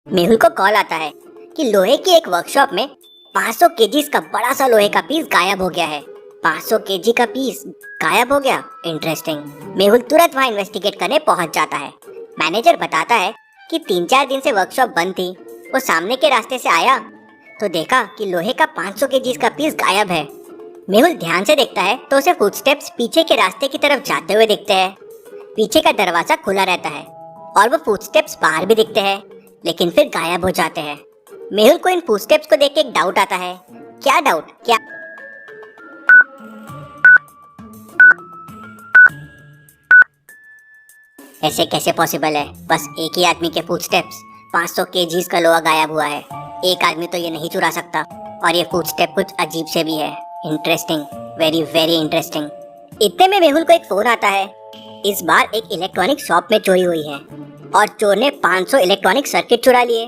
मेहुल को कॉल आता है कि लोहे की एक वर्कशॉप में 500 केजीज का बड़ा सा लोहे का पीस गायब हो गया है। 500 केजी का पीस गायब हो गया, इंटरेस्टिंग। मेहुल तुरंत वहाँ इन्वेस्टिगेट करने पहुंच जाता है। मैनेजर बताता है कि 3-4 दिन से वर्कशॉप बंद थी। वो सामने के रास्ते से आया तो देखा कि लोहे का 500 केजीज का पीस गायब है। मेहुल ध्यान से देखता है तो उसे फुटस्टेप्स पीछे के रास्ते की तरफ जाते हुए दिखते हैं। पीछे का दरवाजा खुला रहता है और वो फुटस्टेप्स बाहर भी दिखते हैं, लेकिन फिर गायब हो जाते हैं। मेहुल को इन फुटस्टेप्स को देख के एक डाउट आता है। क्या डाउट? क्या ऐसे कैसे पॉसिबल है? बस एक ही आदमी के फुटस्टेप्स, 500 केजीज का लोहा गायब हुआ है। एक आदमी तो ये नहीं चुरा सकता। और ये फुटस्टेप कुछ अजीब से भी है। Interesting, very very interesting. इतने में मेहुल को एक फोन आता है। इस बार एक इलेक्ट्रॉनिक शॉप में चोरी हुई है और चोर ने 500 इलेक्ट्रॉनिक सर्किट चुरा लिए।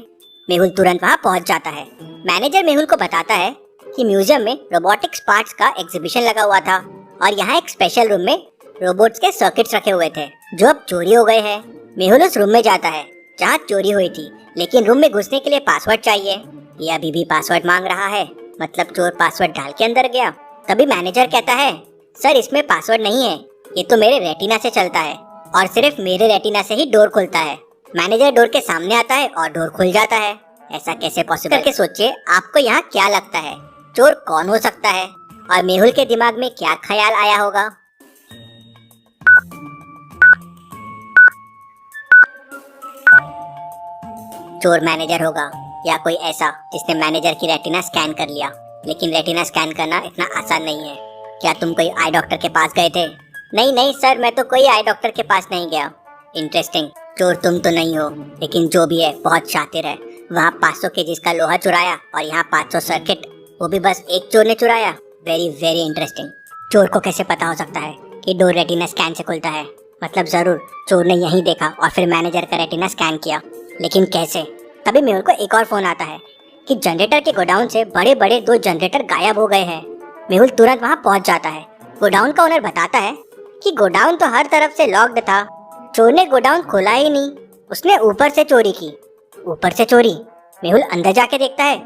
मेहुल तुरंत वहाँ पहुँच जाता है। मैनेजर मेहुल को बताता है कि म्यूजियम में रोबोटिक्स पार्ट्स का एग्जीबिशन लगा हुआ था और यहाँ एक स्पेशल रूम में रोबोट्स के सर्किट्स रखे हुए थे जो अब चोरी हो गए हैं। मेहुल उस रूम में जाता है जहाँ चोरी हुई थी, लेकिन रूम में घुसने के लिए पासवर्ड चाहिए। ये अभी भी पासवर्ड मांग रहा है, मतलब चोर पासवर्ड डाल के अंदर गया। तभी मैनेजर कहता है, सर इसमें पासवर्ड नहीं है, ये तो मेरे रेटिना से चलता है और सिर्फ मेरे रेटिना से ही डोर खुलता है। मैनेजर डोर के सामने आता है और डोर खुल जाता है। ऐसा कैसे पॉसिबल? करके सोचिए, आपको यहाँ क्या लगता है चोर कौन हो सकता है? और मेहुल के दिमाग में क्या ख्याल आया होगा? चोर मैनेजर होगा या कोई ऐसा जिसने मैनेजर की रेटिना स्कैन कर लिया। लेकिन रेटिना स्कैन करना इतना आसान नहीं है। क्या तुम कोई आई डॉक्टर के पास गए थे? नहीं नहीं सर, मैं तो कोई आई डॉक्टर के पास नहीं गया। इंटरेस्टिंग, चोर तुम तो नहीं हो, लेकिन जो भी है बहुत शातिर है। वहाँ 500 केजीज का लोहा चुराया और यहाँ 500 सर्किट, वो भी बस एक चोर ने चुराया। Very very interesting. चोर को कैसे पता हो सकता है कि डोर रेटिना स्कैन से खुलता है? मतलब जरूर चोर ने यही देखा और फिर मैनेजर का रेटिना स्कैन किया, लेकिन कैसे? तभी मेहुल को एक और फोन आता है कि जनरेटर के गोडाउन से बड़े बड़े 2 जनरेटर गायब हो गए हैं। मेहुल तुरंत वहाँ पहुँच जाता है। गोडाउन का ओनर बताता है कि गोडाउन तो हर तरफ से लॉक्ड था, चोर ने गोडाउन खोला ही नहीं, उसने ऊपर से चोरी की। ऊपर से चोरी? मेहुल अंदर जाके देखता है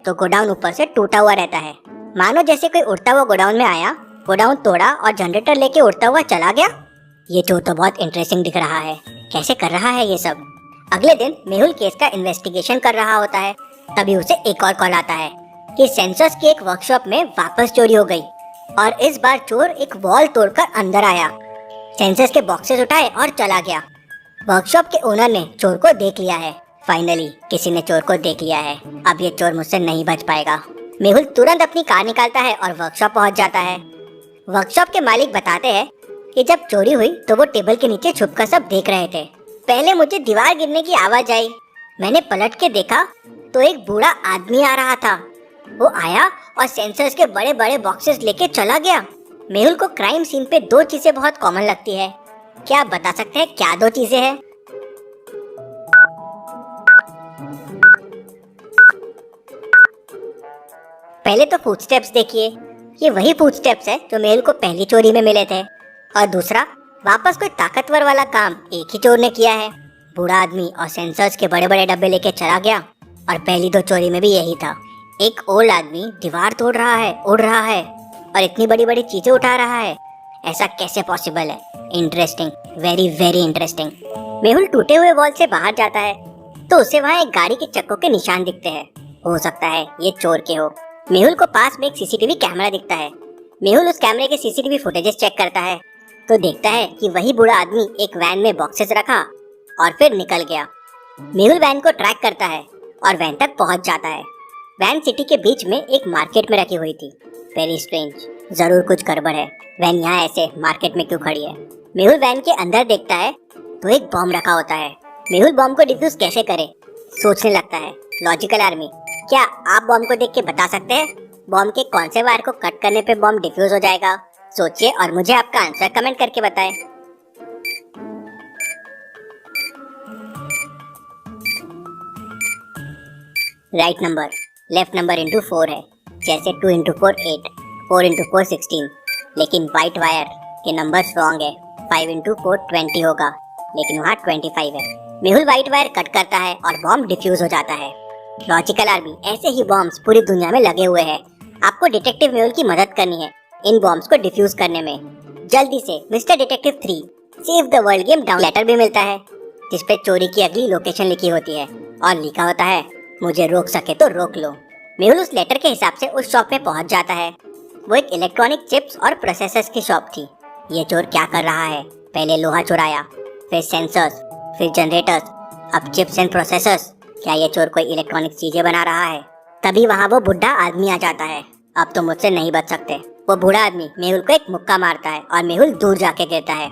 तो गोडाउन ऊपर से टूटा हुआ रहता है, मानो जैसे कोई उड़ता हुआ गोडाउन में आया, गोडाउन तोड़ा और जनरेटर लेके उड़ता हुआ चला गया। ये चोर तो बहुत इंटरेस्टिंग दिख रहा है, कैसे कर रहा है ये सब? अगले दिन मेहुल केस का इन्वेस्टिगेशन कर रहा होता है। तभी उसे एक और कॉल आता है कि सेंसर्स की एक वर्कशॉप में वापस चोरी हो गई और इस बार चोर एक वॉल तोड़कर अंदर आया, सेंसर्स के बॉक्सेस उठाए और चला गया। वर्कशॉप के ओनर ने चोर को देख लिया है। फाइनली किसी ने चोर को देख लिया है। अब ये चोर मुझसे नहीं बच पाएगा। मेहुल तुरंत अपनी कार निकालता है और वर्कशॉप पहुंच जाता है। वर्कशॉप के मालिक बताते हैं कि जब चोरी हुई तो वो टेबल के नीचे छुपकर सब देख रहे थे। पहले मुझे दीवार गिरने की आवाज आई, मैंने पलट के देखा तो एक बूढ़ा आदमी आ रहा था। वो आया और सेंसर्स के बड़े बड़े बॉक्सेस लेके चला गया। मेहुल को क्राइम सीन पे 2 चीजें बहुत कॉमन लगती है। क्या आप बता सकते हैं क्या 2 चीजें हैं? पहले तो फुटस्टेप्स देखिए, ये वही फुटस्टेप्स है जो मेहुल को पहली चोरी में मिले थे। और दूसरा, वापस कोई ताकतवर वाला काम एक ही चोर ने किया है। बूढ़ा आदमी और सेंसर्स के बड़े बड़े डब्बे लेके चला गया और पहली 2 चोरी में भी यही था। एक ओल्ड आदमी दीवार तोड़ रहा है, उड़ रहा है और इतनी बड़ी बड़ी चीजें उठा रहा है। ऐसा कैसे पॉसिबल है? Interesting, very very interesting. Mehul टूटे हुए वॉल से बाहर जाता है तो उसे वहाँ एक गाड़ी के चक्कों के निशान दिखते हैं। हो सकता है ये चोर के हो। मेहुल को पास में एक सीसीटीवी कैमरा दिखता है। मेहुल उस कैमरे के सीसीटीवी फुटेजेस चेक करता है तो देखता है कि वही बूढ़ा आदमी एक वैन में बॉक्सेस रखा और फिर निकल गया। मेहुल वैन को ट्रैक करता है और वैन तक पहुंच जाता है। वैन सिटी के बीच में एक मार्केट में रखी हुई थी। वेरी स्ट्रेंज, जरूर कुछ गड़बड़ है। वैन यहाँ ऐसे मार्केट में क्यों खड़ी है? मेहुल वैन के अंदर देखता है तो एक बॉम्ब रखा होता है। मेहुल बॉम्ब को डिफ्यूज कैसे करे सोचने लगता है। लॉजिकल आर्मी, क्या आप बॉम्ब को देख के बता सकते हैं बॉम्ब के कौन से वायर को कट करने पे बॉम्ब डिफ्यूज हो जाएगा? सोचिए और मुझे आपका आंसर कमेंट करके बताएं। Right number left number into 4 है, जैसे 2 इंटू 4 8, 4 इंटू 4 16। लेकिन वाइट वायर के नंबर रॉन्ग है। 5 इंटू 4 20 होगा, लेकिन वहाँ 25 है। मेहुल व्हाइट वायर कट करता है और बॉम्ब डिफ्यूज हो जाता है। लॉजिकल आर्मी, ऐसे ही बॉम्ब्स पूरी दुनिया में लगे हुए हैं। आपको डिटेक्टिव मेहुल की मदद करनी है इन बॉम्ब्स को डिफ्यूज करने में। जल्दी से mister detective 3 save the world game download भी मिलता है, जिसपे चोरी की अगली लोकेशन लिखी होती है और लिखा होता है, मुझे रोक सके तो रोक लो। मेहुल उस लेटर के हिसाब से उस शॉप में पहुंच जाता है। वो एक इलेक्ट्रॉनिक चिप्स और प्रोसेसर्स की शॉप थी। ये चोर क्या कर रहा है? पहले लोहा चुराया, फिर सेंसर्स, फिर जनरेटर्स, अब चिप्स एंड प्रोसेसर्स। क्या ये चोर कोई इलेक्ट्रॉनिक चीजें बना रहा है? तभी वहाँ वो बुढ़ा आदमी आ जाता है। अब तो मुझसे नहीं बच सकते। वो बूढ़ा आदमी मेहुल को एक मुक्का मारता है और मेहुल दूर जाके गिरता है।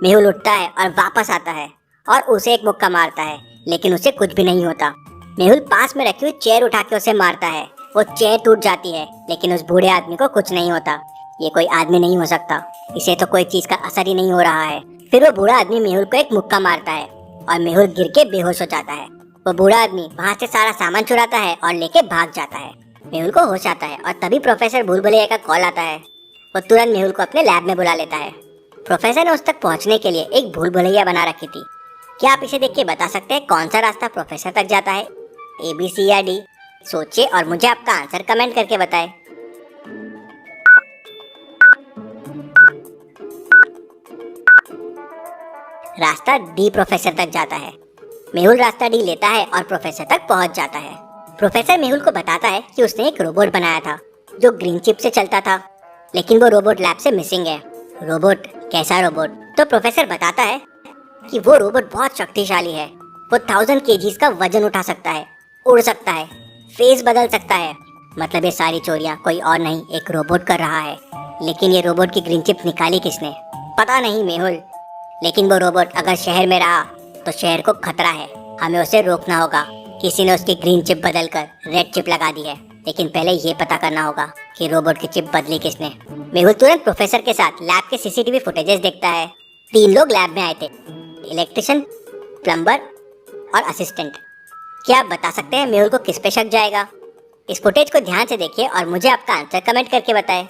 मेहुल उठता है और वापस आता है और उसे एक मुक्का मारता है, लेकिन उसे कुछ भी नहीं होता। मेहुल पास में रखी हुई चेयर उठा के उसे मारता है। वो चेयर टूट जाती है, लेकिन उस बूढ़े आदमी को कुछ नहीं होता। ये कोई आदमी नहीं हो सकता, इसे तो कोई चीज का असर ही नहीं हो रहा है। फिर वो बूढ़ा आदमी मेहुल को एक मुक्का मारता है और मेहुल गिर के बेहोश हो जाता है। वो बूढ़ा आदमी वहाँ से सारा सामान चुराता है और लेके भाग जाता है। मेहुल को होश आता है और तभी प्रोफेसर भूल भुलैया का कॉल आता है। वो तुरंत मेहुल को अपने लैब में बुला लेता है। प्रोफेसर ने उस तक पहुँचने के लिए एक भूल भुलैया बना रखी थी। क्या आप इसे देख के बता सकते हैं कौन सा रास्ता प्रोफेसर तक जाता है? A, B, C या D? सोचिए और मुझे आपका आंसर कमेंट करके बताएं। रास्ता D प्रोफेसर तक जाता है। मेहुल रास्ता D लेता है और प्रोफेसर तक पहुंच जाता है। प्रोफेसर मेहुल को बताता है कि उसने एक रोबोट बनाया था जो ग्रीन चिप से चलता था, लेकिन वो रोबोट लैब से मिसिंग है। रोबोट? कैसा रोबोट? तो प्रोफेसर बताता है कि वो रोबोट बहुत शक्तिशाली है। वो 1000 kgs का वजन उठा सकता है, उड़ सकता है, फेस बदल सकता है। मतलब ये सारी चोरियां कोई और नहीं, एक रोबोट कर रहा है। लेकिन ये रोबोट की ग्रीन चिप निकाली किसने? पता नहीं मेहुल, लेकिन वो रोबोट अगर शहर में रहा तो शहर को खतरा है। हमें उसे रोकना होगा। किसी ने उसकी ग्रीन चिप बदलकर रेड चिप लगा दी है, लेकिन पहले ये पता करना होगा कि रोबोट की चिप बदली किसने। मेहुल तुरंत प्रोफेसर के साथ लैब के सीसीटीवी फुटेजेस देखता है। 3 लोग लैब में आए थे, इलेक्ट्रिशियन, प्लम्बर और असिस्टेंट। क्या आप बता सकते हैं मेहुल को किस पे शक जाएगा? इस फुटेज को ध्यान से देखिए और मुझे आपका आंसर कमेंट करके बताएं।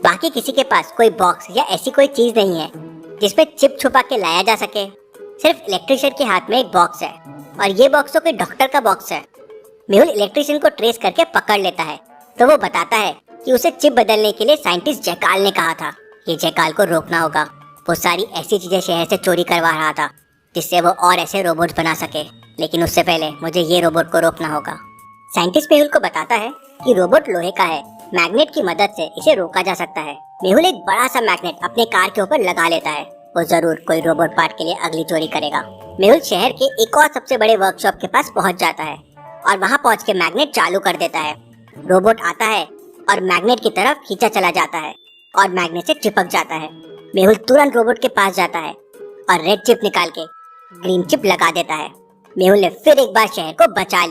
बाकी किसी के पास कोई बॉक्स या ऐसी कोई चीज नहीं है जिसमें चिप छुपा के लाया जा सके। सिर्फ इलेक्ट्रिशियन के हाथ में एक बॉक्स है और ये बॉक्स तो कोई डॉक्टर का बॉक्स है। मेहुल इलेक्ट्रिशियन को ट्रेस करके पकड़ लेता है तो वो बताता है कि उसे चिप बदलने के लिए साइंटिस्ट जयकाल ने कहा था। ये जयकाल को रोकना होगा। वो सारी ऐसी चीजें शहर से चोरी करवा रहा था जिससे वो और ऐसे रोबोट बना सके, लेकिन उससे पहले मुझे ये रोबोट को रोकना होगा। साइंटिस्ट मेहुल को बताता है कि रोबोट लोहे का है, मैग्नेट की मदद से इसे रोका जा सकता है। मेहुल एक बड़ा सा मैग्नेट अपने कार के ऊपर लगा लेता है। वो जरूर कोई रोबोट पार्ट के लिए अगली चोरी करेगा। मेहुल शहर के एक और सबसे बड़े वर्कशॉप के पास पहुंच जाता है और वहां पहुंच के मैग्नेट चालू कर देता है। रोबोट आता है और मैग्नेट की तरफ खींचा चला जाता है और मैग्नेट से चिपक जाता है। मेहुल तुरंत रोबोट के पास जाता है और रेड चिप निकाल के ग्रीन चिप लगा देता है। मेहुल ने फिर एक बार शहर को बचा लिया।